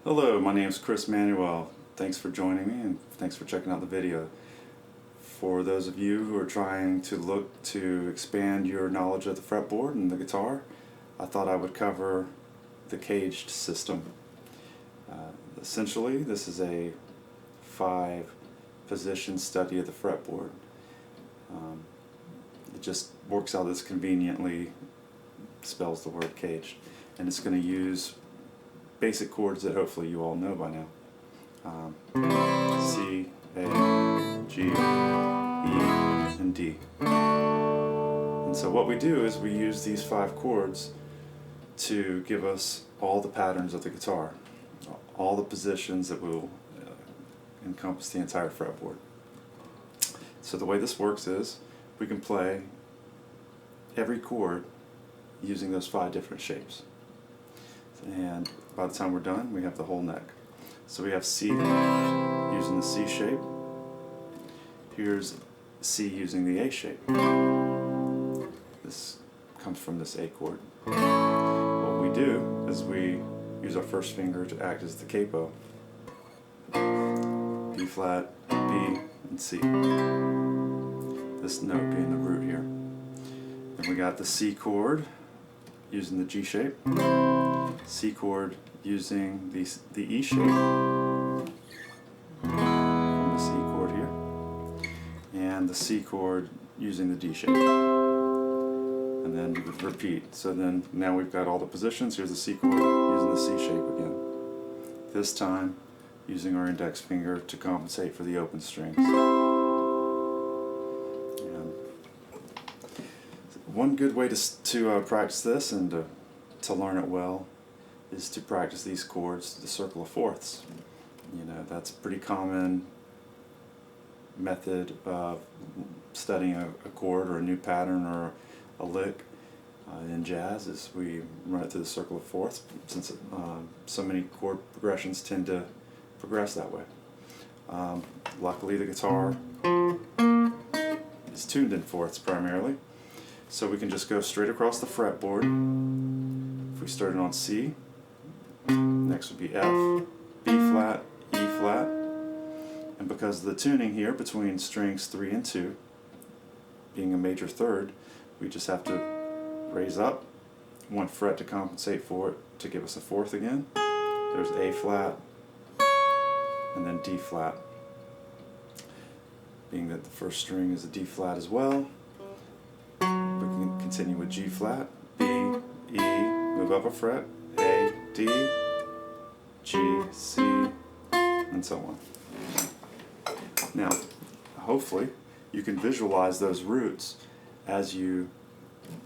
Hello, my name is Chris Manuel. Thanks for joining me and thanks for checking out the video. For those of you who are trying to look to expand your knowledge of the fretboard and the guitar, I thought I would cover the CAGED system. Essentially, this is a 5-position study of the fretboard. It just works out as conveniently spells the word CAGED, and it's going to use basic chords that hopefully you all know by now. C, A, G, E, and D. And so what we do is we use these 5 chords to give us all the patterns of the guitar, all the positions that will encompass the entire fretboard. So the way this works is we can play every chord using those 5 different shapes. And by the time we're done, we have the whole neck. So we have C using the C shape. Here's C using the A shape. This comes from this A chord. What we do is we use our first finger to act as the capo. B flat, B, and C. This note being the root here. Then we got the C chord using the G shape. C chord using the E shape from the C chord here, and the C chord using the D shape, and then we would repeat. So then now we've got all the positions. Here's the C chord using the C shape again, this time using our index finger to compensate for the open strings. And one good way to practice this and to learn it well is to practice these chords to the circle of fourths. You know, that's a pretty common method of studying a chord or a new pattern or a lick in jazz, is we run it through the circle of fourths, since so many chord progressions tend to progress that way. Luckily the guitar is tuned in fourths primarily, so we can just go straight across the fretboard. If we started on C, next would be F, B flat, E flat, and because of the tuning here between strings 3 and 2 being a major third, we just have to raise up 1 fret to compensate for it to give us a fourth again. There's A flat, and then D flat. Being that the first string is a D flat as well, we can continue with G flat, B, E, move up a fret, A, D, G, C, and so on. Now, hopefully, you can visualize those roots as you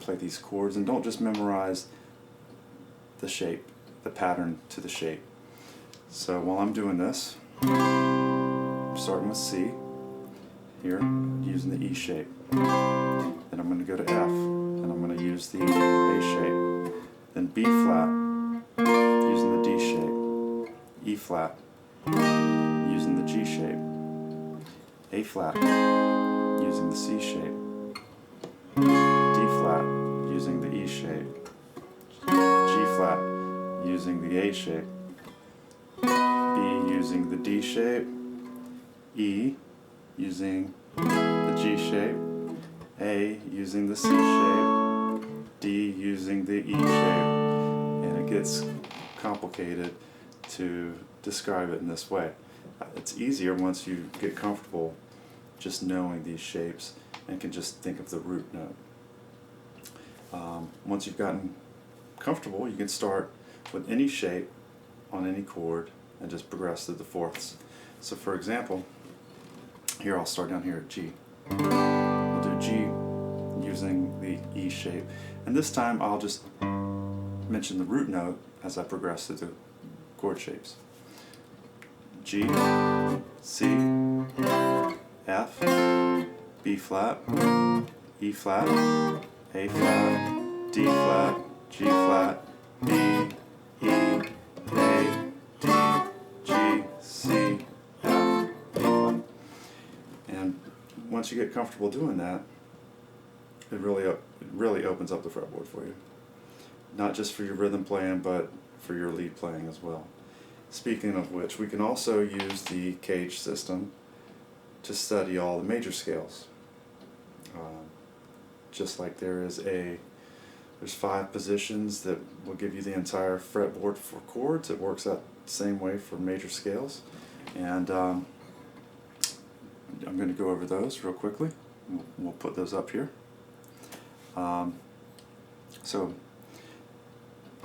play these chords, and don't just memorize the shape, the pattern to the shape. So while I'm doing this, I'm starting with C here, using the E shape. Then I'm going to go to F, and I'm going to use the A shape. Then B flat, using the D shape. E flat, using the G shape. A flat, using the C shape. D flat, using the E shape. G flat, using the A shape. B using the D shape. E using the G shape. A using the C shape. D using the E shape. And it gets complicated to describe it in this way. It's easier once you get comfortable just knowing these shapes and can just think of the root note. Once you've gotten comfortable, you can start with any shape on any chord and just progress through the fourths. So for example, here I'll start down here at G. I'll do G using the E shape, and this time I'll just mention the root note as I progress through the chord shapes. G, C, F, B flat, E flat, A flat, D flat, G flat, B, E, A, D, G, C, F, B flat. And once you get comfortable doing that, it really opens up the fretboard for you. Not just for your rhythm playing, but for your lead playing as well. speaking of which, we can also use the CAGED system to study all the major scales. Just like there's 5 positions that will give you the entire fretboard for chords, it works out the same way for major scales. And I'm going to go over those real quickly. We'll put those up here. So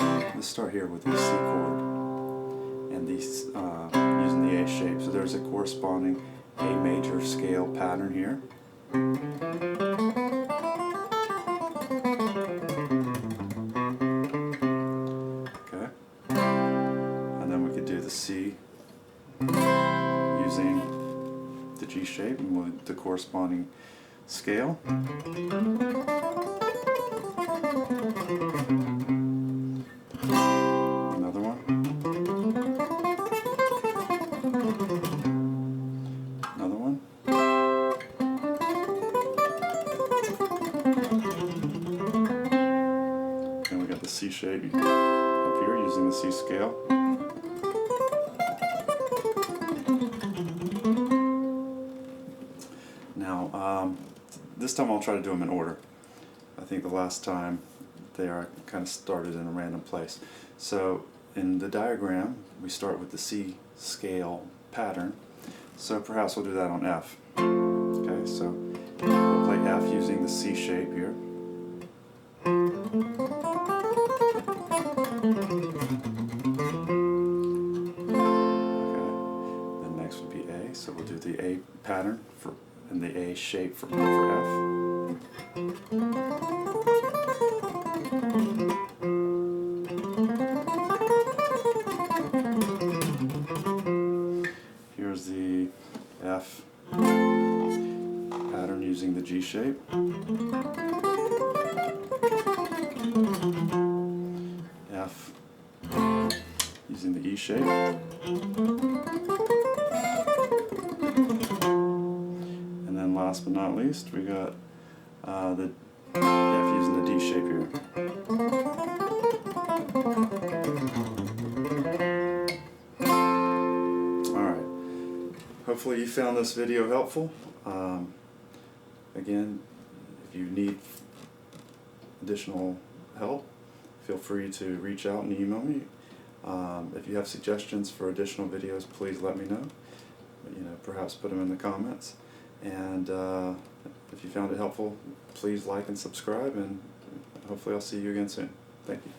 let's start here with the C chord and these using the A shape. So there's a corresponding A major scale pattern here. Okay, and then we could do the C using the G shape and with the corresponding scale. Another one. Another one. And we got the C shape up here using the C scale. Now, this time I'll try to do them in order. I think the last time they are kind of started in a random place. So in the diagram we start with the C scale pattern, so perhaps we'll do that on F. Okay, so we'll play F using the C shape here. Okay, then next would be A, so we'll do the A pattern and the A shape for F. Here's the F pattern using the G shape. F using the E shape. And then last but not least, we got the F using the D shape here. Alright, hopefully you found this video helpful. Again, if you need additional help, feel free to reach out and email me. If you have suggestions for additional videos, please let me know. Perhaps put them in the comments. And if you found it helpful, please like and subscribe, and hopefully I'll see you again soon. Thank you.